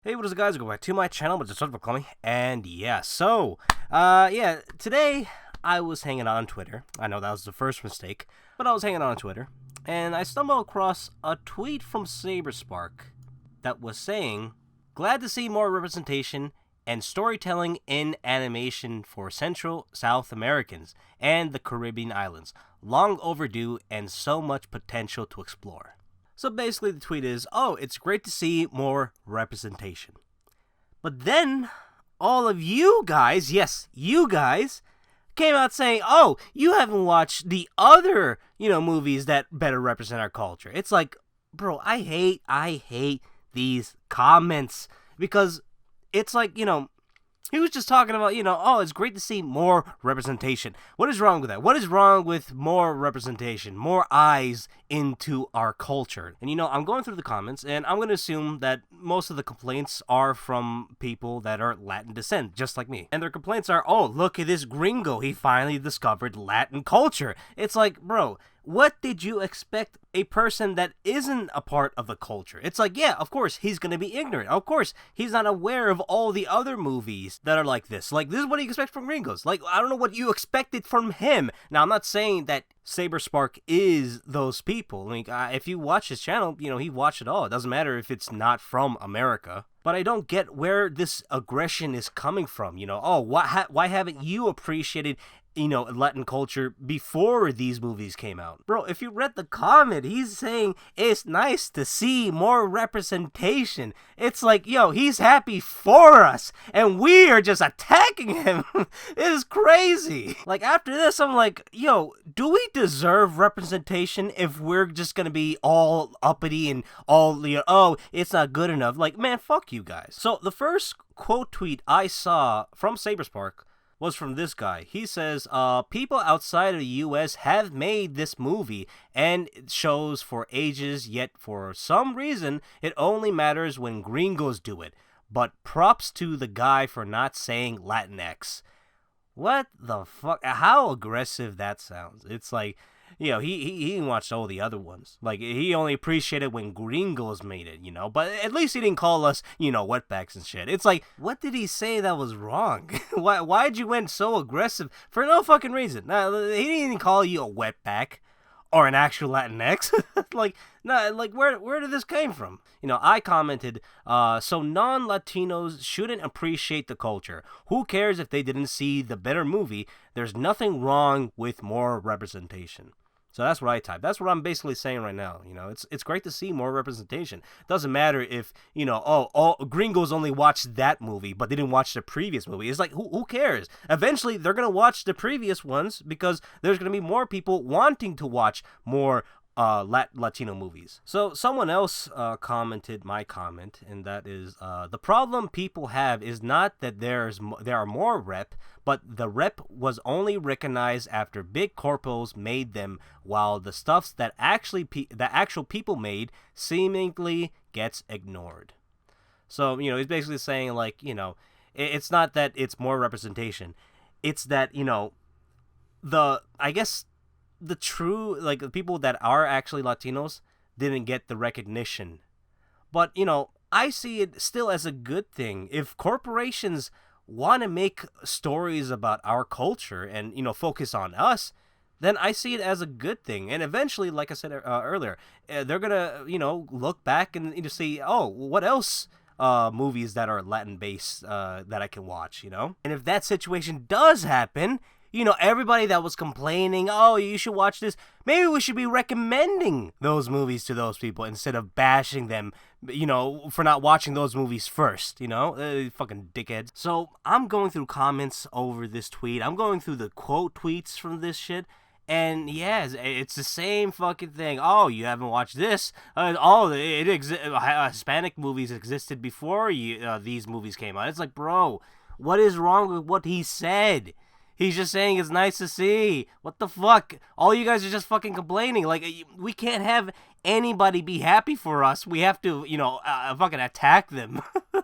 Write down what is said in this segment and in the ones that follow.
Hey, what is it, guys? Welcome back to my channel, but just sort of call me. And today I was hanging on Twitter. I know that was the first mistake, but I was hanging on Twitter, and I stumbled across a tweet from saberspark that was saying, "Glad to see more representation and storytelling in animation for Central South Americans and the Caribbean islands. Long overdue and so much potential to explore." So basically the tweet is, oh, it's great to see more representation. But then all of you guys, yes, you guys, came out saying, oh, you haven't watched the other, movies that better represent our culture. It's like, bro, I hate these comments because it's like, he was just talking about, oh, it's great to see more representation. What is wrong with that? What is wrong with more representation, more eyes into our culture? And, I'm going through the comments, and I'm going to assume that most of the complaints are from people that are Latin descent, just like me. And their complaints are, oh, look at this gringo. He finally discovered Latin culture. It's like, bro, what did you expect a person that isn't a part of the culture? It's like, yeah, of course, he's going to be ignorant. Of course, he's not aware of all the other movies that are like this. Like, this is what you expect from gringos. Like, I don't know what you expected from him. Now, I'm not saying that saberspark is those people. Like, if you watch his channel, he watched it all. It doesn't matter if it's not from America. But I don't get where this aggression is coming from. Why haven't you appreciated Latin culture before these movies came out? Bro, if you read the comment, he's saying it's nice to see more representation. It's like, he's happy for us, and we are just attacking him. It is crazy. Like, after this, I'm like, do we deserve representation if we're just gonna be all uppity and all, oh, it's not good enough? Like, man, fuck you guys. So, the first quote tweet I saw from saberspark was from this guy. He says, people outside of the US have made this movie and it shows for ages, yet for some reason, it only matters when gringos do it. But props to the guy for not saying Latinx. What the fuck? How aggressive that sounds. It's like, he didn't watch all the other ones. Like, he only appreciated when gringos made it, But at least he didn't call us, wetbacks and shit. It's like, what did he say that was wrong? Why'd you went so aggressive? For no fucking reason. He didn't even call you a wetback or an actual Latinx. Where did this came from? I commented, so non-Latinos shouldn't appreciate the culture. Who cares if they didn't see the better movie? There's nothing wrong with more representation. So that's what I typed. That's what I'm basically saying right now. It's great to see more representation. Doesn't matter if, all gringos only watched that movie, but they didn't watch the previous movie. It's like, who cares? Eventually, they're going to watch the previous ones because there's going to be more people wanting to watch more Latino movies. So someone else commented my comment, and that is, the problem people have is not that there are more rep, but the rep was only recognized after big corpos made them, while the stuffs that actual people made seemingly gets ignored. So, he's basically saying, like, it's not that it's more representation. It's that, the true, like, the people that are actually Latinos didn't get the recognition. But, I see it still as a good thing. If corporations want to make stories about our culture and, focus on us, then I see it as a good thing. And eventually, like I said earlier, they're going to, look back and see, oh, what else movies that are Latin-based that I can watch, And if that situation does happen, everybody that was complaining, oh, you should watch this, maybe we should be recommending those movies to those people instead of bashing them, for not watching those movies first, fucking dickheads. So I'm going through comments over this tweet. I'm going through the quote tweets from this shit. And yeah, it's the same fucking thing. Oh, you haven't watched this? Hispanic movies existed before these movies came out. It's like, bro, what is wrong with what he said? He's just saying it's nice to see. What the fuck? All you guys are just fucking complaining. Like, we can't have anybody be happy for us. We have to, fucking attack them.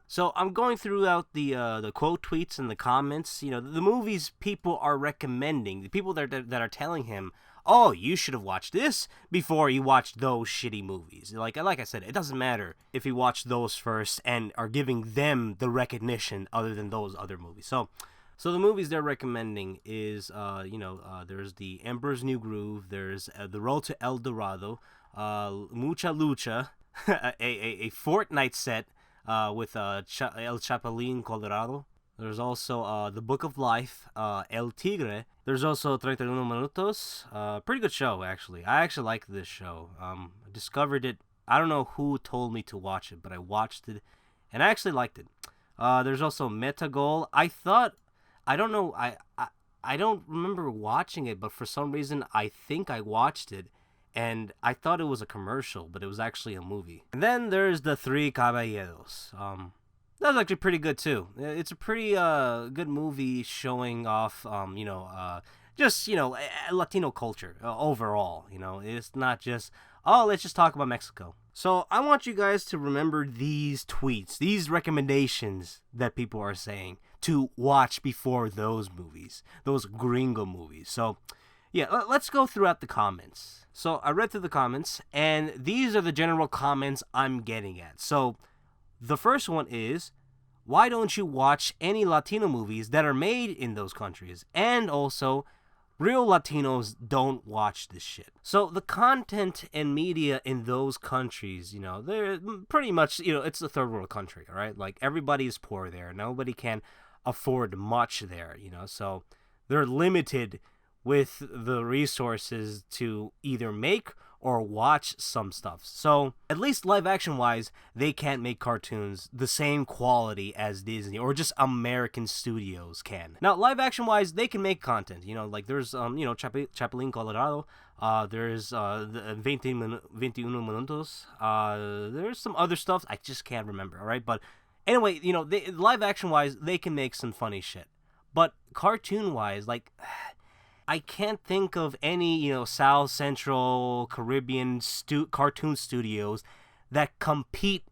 So I'm going throughout the quote tweets and the comments. The movies people are recommending, the people that are telling him, oh, you should have watched this before you watched those shitty movies. Like I said, it doesn't matter if you watch those first and are giving them the recognition other than those other movies. So the movies they're recommending is, there's The Emperor's New Groove, there's The Road to El Dorado, Mucha Lucha, a Fortnite set with El Chapulín Colorado. There's also The Book of Life, El Tigre. There's also 31 Minutos. Pretty good show, actually. I actually like this show. I discovered it. I don't know who told me to watch it, but I watched it, and I actually liked it. There's also Metagol. I don't know. I don't remember watching it, but for some reason, I think I watched it, and I thought it was a commercial, but it was actually a movie. And then there's The Three Caballeros. That's actually pretty good too. It's a pretty good movie showing off, Latino culture overall. It's not just, oh, let's just talk about Mexico. So I want you guys to remember these tweets, these recommendations that people are saying to watch before those movies, those gringo movies. So yeah, let's go throughout the comments. So I read through the comments, and these are the general comments I'm getting at. So the first one is, why don't you watch any Latino movies that are made in those countries? And also, real Latinos don't watch this shit. So the content and media in those countries, they're pretty much, it's a third world country, all right? Like, everybody is poor there. Nobody can afford much there, so they're limited with the resources to either make or watch some stuff. So at least live action wise, they can't make cartoons the same quality as Disney or just American studios can. Now live action wise, they can make content. Like there's Chapulín Colorado. There's the 21 Minutos. There's some other stuff I just can't remember. All right, but anyway, live action wise, they can make some funny shit. But cartoon wise, like, I can't think of any, South Central Caribbean cartoon studios that compete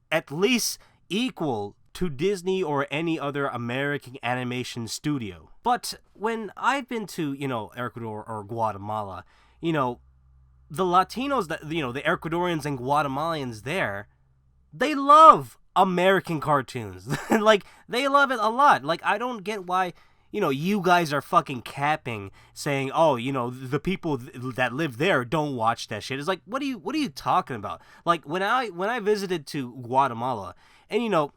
at least equal to Disney or any other American animation studio. But when I've been to, Ecuador or Guatemala, the Latinos, the Ecuadorians and Guatemalans there, they love American cartoons. Like, they love it a lot. Like, I don't get why, you guys are fucking capping, saying, oh, the people that live there don't watch that shit. It's like, what are you talking about? Like, when I visited to Guatemala, and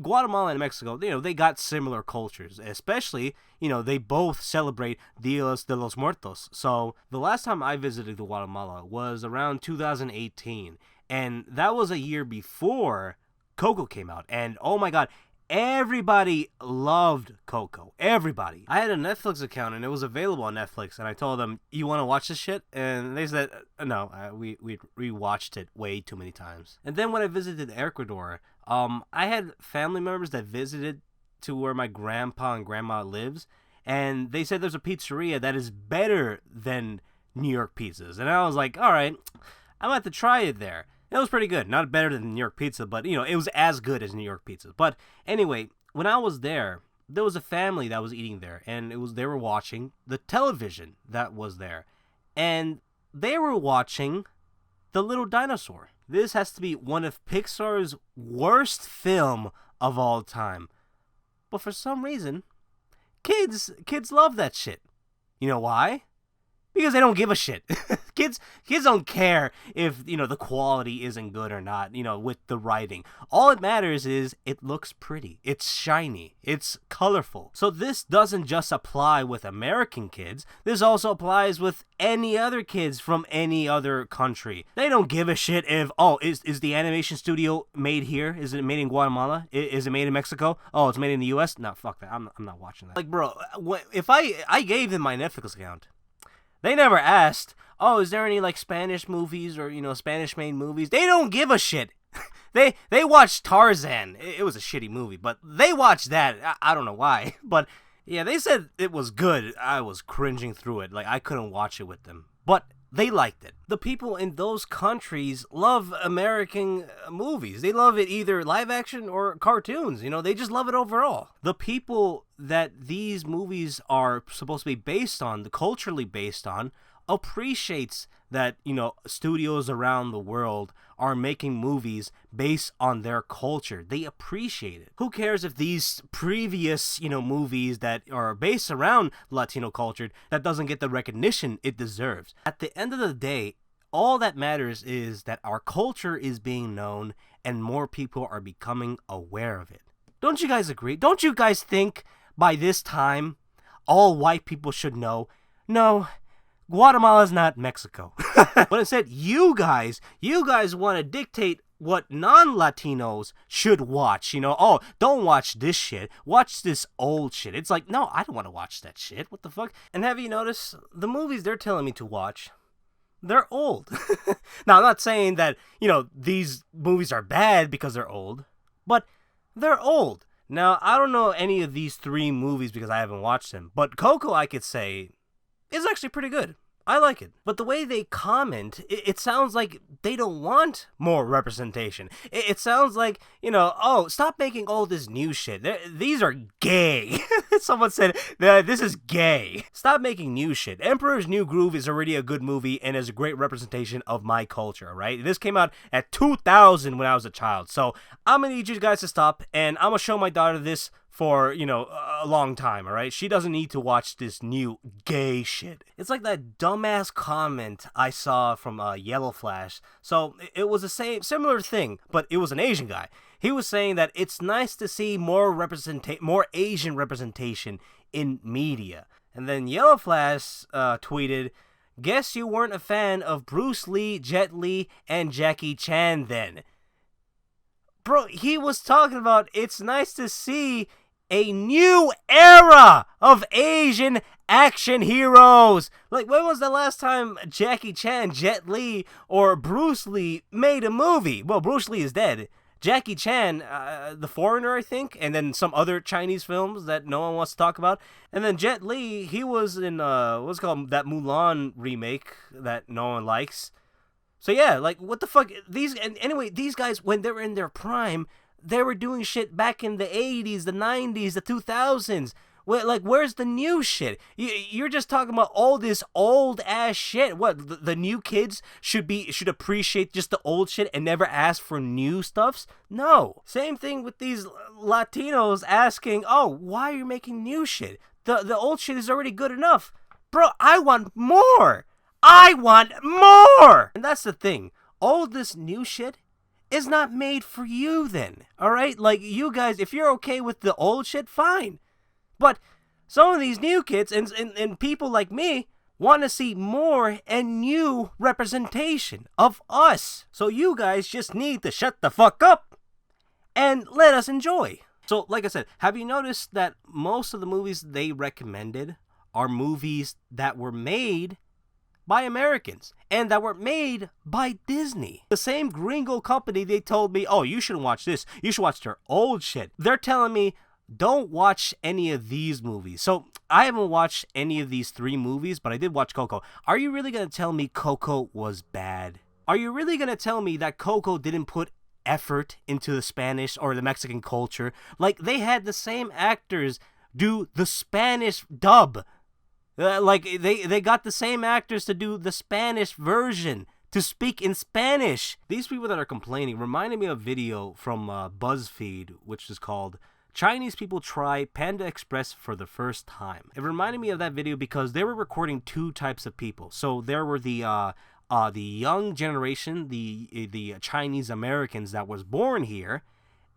Guatemala and Mexico, they got similar cultures, especially, they both celebrate Dias de los Muertos. So the last time I visited Guatemala was around 2018, and that was a year before Coco came out, and oh my god, everybody loved Coco. Everybody. I had a Netflix account, and it was available on Netflix, and I told them, you want to watch this shit? And they said, no, we rewatched it way too many times. And then when I visited Ecuador, I had family members that visited to where my grandpa and grandma lives, and they said there's a pizzeria that is better than New York pizzas. And I was like, all right, I'm going to have to try it there. It was pretty good. Not better than New York pizza, but, it was as good as New York pizza. But anyway, when I was there was a family that was eating there, and they were watching the television that was there. And they were watching The Little Dinosaur. This has to be one of Pixar's worst film of all time. But for some reason, kids love that shit. You know why? Because they don't give a shit. Kids don't care if, the quality isn't good or not, with the writing. All it matters is it looks pretty. It's shiny. It's colorful. So this doesn't just apply with American kids. This also applies with any other kids from any other country. They don't give a shit if, is the animation studio made here? Is it made in Guatemala? Is it made in Mexico? Oh, it's made in the US? No, fuck that. I'm not watching that. Like, bro, if I gave them my Netflix account, they never asked, oh, is there any, Spanish movies or, Spanish-made movies? They don't give a shit. They watched Tarzan. It was a shitty movie, but they watched that. I don't know why. But, yeah, they said it was good. I was cringing through it. I couldn't watch it with them. But they liked it. The people in those countries love American movies. They love it either live action or cartoons. They just love it overall. The people that these movies are supposed to be based on, culturally based on, appreciates that, studios around the world are making movies based on their culture. They appreciate it. Who cares if these previous, movies that are based around Latino culture that doesn't get the recognition it deserves? At the end of the day, all that matters is that our culture is being known and more people are becoming aware of it. Don't you guys agree? Don't you guys think by this time all white people should know? No, Guatemala's not Mexico. But instead, you guys want to dictate what non-Latinos should watch. Oh, don't watch this shit. Watch this old shit. It's like, no, I don't want to watch that shit. What the fuck? And have you noticed the movies they're telling me to watch? They're old. Now, I'm not saying that, these movies are bad because they're old, but they're old. Now, I don't know any of these 3 movies because I haven't watched them, but Coco, I could say, is actually pretty good. I like it. But the way they comment, it sounds like they don't want more representation. It sounds like, oh, stop making all this new shit. These are gay. Someone said, this is gay. Stop making new shit. Emperor's New Groove is already a good movie and is a great representation of my culture, right? This came out at 2000 when I was a child. So I'm going to need you guys to stop, and I'm going to show my daughter this for, a long time, alright? She doesn't need to watch this new gay shit. It's like that dumbass comment I saw from Yellow Flash. So, it was the similar thing, but it was an Asian guy. He was saying that it's nice to see more Asian representation in media. And then Yellow Flash tweeted, "Guess you weren't a fan of Bruce Lee, Jet Li, and Jackie Chan then." Bro, he was talking about it's nice to see a new era of Asian action heroes. Like, when was the last time Jackie Chan, Jet Li, or Bruce Lee made a movie? Well, Bruce Lee is dead. Jackie Chan, The Foreigner, I think, and then some other Chinese films that no one wants to talk about. And then Jet Li, he was in, what's it called, that Mulan remake that no one likes. So yeah, like, what the fuck? Anyway, these guys, when they were in their prime, they were doing shit back in the 80s, the 90s, the 2000s. Where's the new shit? You're just talking about all this old ass shit. What, the new kids should appreciate just the old shit and never ask for new stuffs? No. Same thing with these Latinos asking, oh, why are you making new shit? The old shit is already good enough. Bro, I want more. I want more! And that's the thing. All this new shit is not made for you then, alright? Like, you guys, if you're okay with the old shit, fine. But some of these new kids and people like me want to see more and new representation of us. So you guys just need to shut the fuck up and let us enjoy. So, like I said, have you noticed that most of the movies they recommended are movies that were made by Americans, and that were made by Disney? The same gringo company, they told me, oh, you shouldn't watch this, you should watch their old shit. They're telling me, don't watch any of these movies. So, I haven't watched any of these 3 movies, but I did watch Coco. Are you really gonna tell me Coco was bad? Are you really gonna tell me that Coco didn't put effort into the Spanish or the Mexican culture? Like, they had the same actors do the Spanish dub. They got the same actors to do the Spanish version, to speak in Spanish. These people that are complaining reminded me of a video from BuzzFeed, which is called Chinese People Try Panda Express for the First Time. It reminded me of that video because they were recording 2 types of people. So there were the young generation, the Chinese Americans that was born here,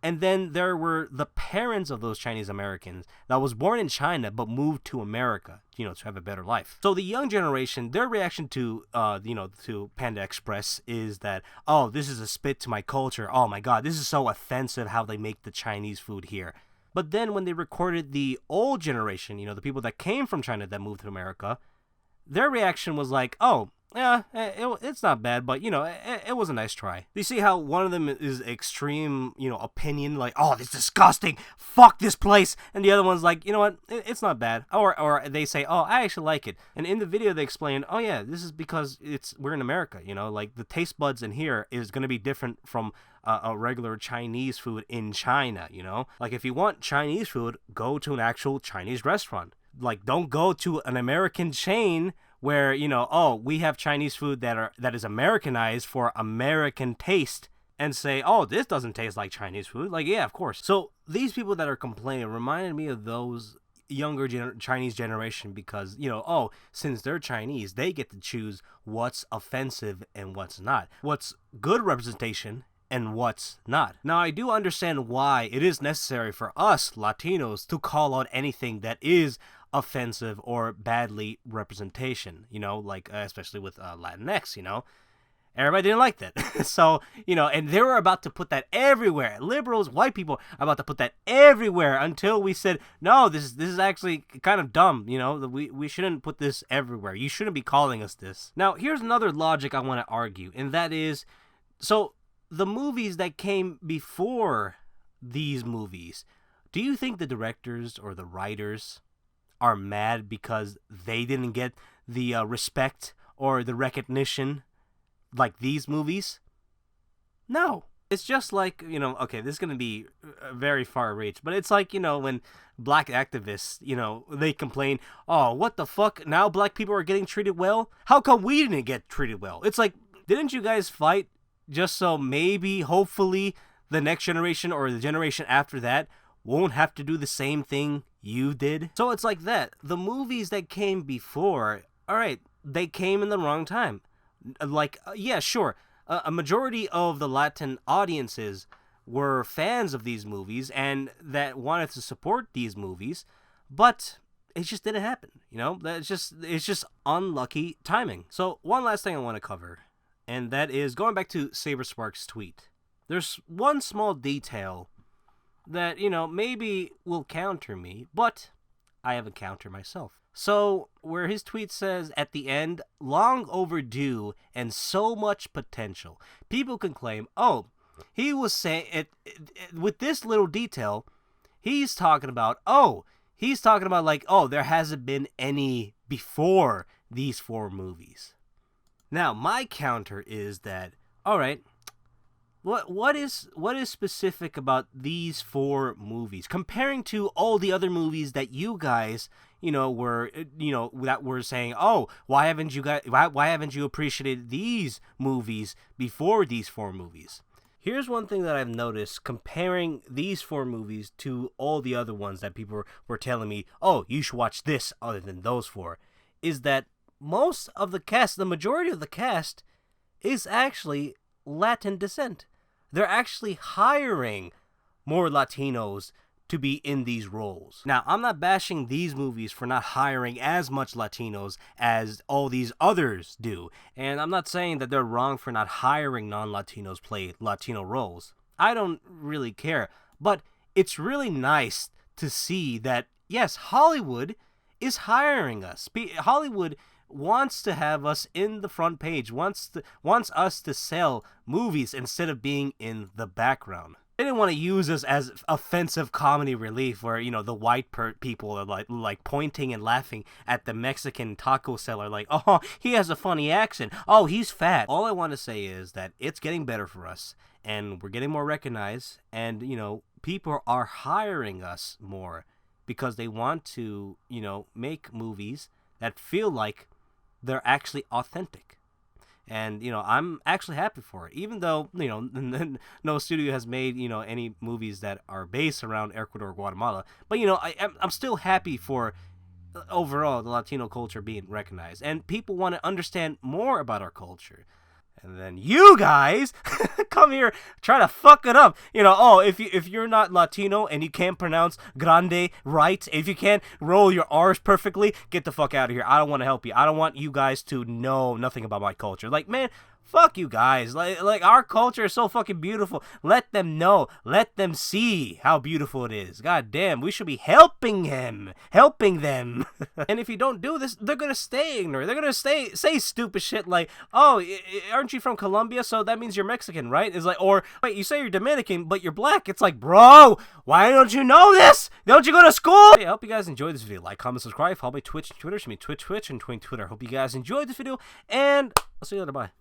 and then there were the parents of those Chinese Americans that was born in China but moved to America, to have a better life. So the young generation, their reaction to, to Panda Express is that, oh, this is a spit to my culture. Oh my God, this is so offensive how they make the Chinese food here. But then when they recorded the old generation, the people that came from China that moved to America, their reaction was like, oh, yeah, it's not bad, but, it was a nice try. You see how one of them is extreme, opinion, like, oh, this is disgusting, fuck this place, and the other one's like, you know what, it's not bad, or they say, oh, I actually like it, and in the video they explain, oh yeah, this is because we're in America, like, the taste buds in here is going to be different from a regular Chinese food in China, like, if you want Chinese food, go to an actual Chinese restaurant. Like, don't go to an American chain where, oh, we have Chinese food that is Americanized for American taste, and say, oh, this doesn't taste like Chinese food. Like, yeah, of course. So these people that are complaining reminded me of those younger Chinese generation, because, oh, since they're Chinese, they get to choose what's offensive and what's not, what's good representation and what's not. Now, I do understand why it is necessary for us Latinos to call out anything that is offensive or badly representation, like especially with Latinx, Everybody didn't like that. So, and they were about to put that everywhere. Liberals, white people are about to put that everywhere until we said, no, this is actually kind of dumb. We shouldn't put this everywhere. You shouldn't be calling us this. Now, here's another logic I want to argue, and that is, so the movies that came before these movies, do you think the directors or the writers are mad because they didn't get the respect or the recognition like these movies? No. It's just like, okay, this is going to be very far reach, but it's like, when black activists, they complain, oh, what the fuck? Now black people are getting treated well? How come we didn't get treated well? It's like, didn't you guys fight just so maybe, hopefully, the next generation or the generation after that won't have to do the same thing you did? So it's like that. The movies that came before, all right, they came in the wrong time. Like, yeah, sure, a majority of the Latin audiences were fans of these movies and that wanted to support these movies, but it just didn't happen, it's just unlucky timing. So one last thing I want to cover, and that is going back to saberspark's tweet. There's one small detail that, maybe will counter me, but I have a counter myself. So, where his tweet says at the end, long overdue and so much potential, people can claim, oh, he was saying it with this little detail, he's talking about like, oh, there hasn't been any before these 4 movies. Now, my counter is that, all right, what is specific about these 4 movies comparing to all the other movies that you guys, were that were saying, oh, why haven't you appreciated these movies before these 4 movies? Here's one thing that I've noticed comparing these 4 movies to all the other ones that people were telling me, oh, you should watch this other than those 4, is that most of the cast, the majority of the cast, is actually Latin descent. They're actually hiring more Latinos to be in these roles. Now, I'm not bashing these movies for not hiring as much Latinos as all these others do. And I'm not saying that they're wrong for not hiring non-Latinos play Latino roles. I don't really care. But it's really nice to see that, yes, Hollywood is hiring us. Hollywood wants to have us in the front page, wants us to sell movies instead of being in the background. They didn't want to use us as offensive comedy relief where, the white people are like pointing and laughing at the Mexican taco seller like, oh, he has a funny accent. Oh, he's fat. All I want to say is that it's getting better for us and we're getting more recognized and, people are hiring us more because they want to, make movies that feel like they're actually authentic. And, I'm actually happy for it. Even though, no studio has made, any movies that are based around Ecuador or Guatemala. But, I'm still happy for overall the Latino culture being recognized. And people want to understand more about our culture. And then you guys come here, try to fuck it up. If you're not Latino and you can't pronounce grande right, if you can't roll your R's perfectly, get the fuck out of here. I don't want to help you. I don't want you guys to know nothing about my culture. Like, man, fuck you guys. Like our culture is so fucking beautiful. Let them know. Let them see how beautiful it is. God damn, we should be helping them. And if you don't do this, they're gonna stay ignorant. They're gonna say stupid shit like, oh, aren't you from Colombia? So that means you're Mexican, right? It's like, or wait, you say you're Dominican, but you're black. It's like, bro, why don't you know this? Don't you go to school? Hey, I hope you guys enjoyed this video. Like, comment, subscribe, follow me Twitch and Twitter. Show me Twitch and Twitch. Hope you guys enjoyed this video, and I'll see you later. Bye.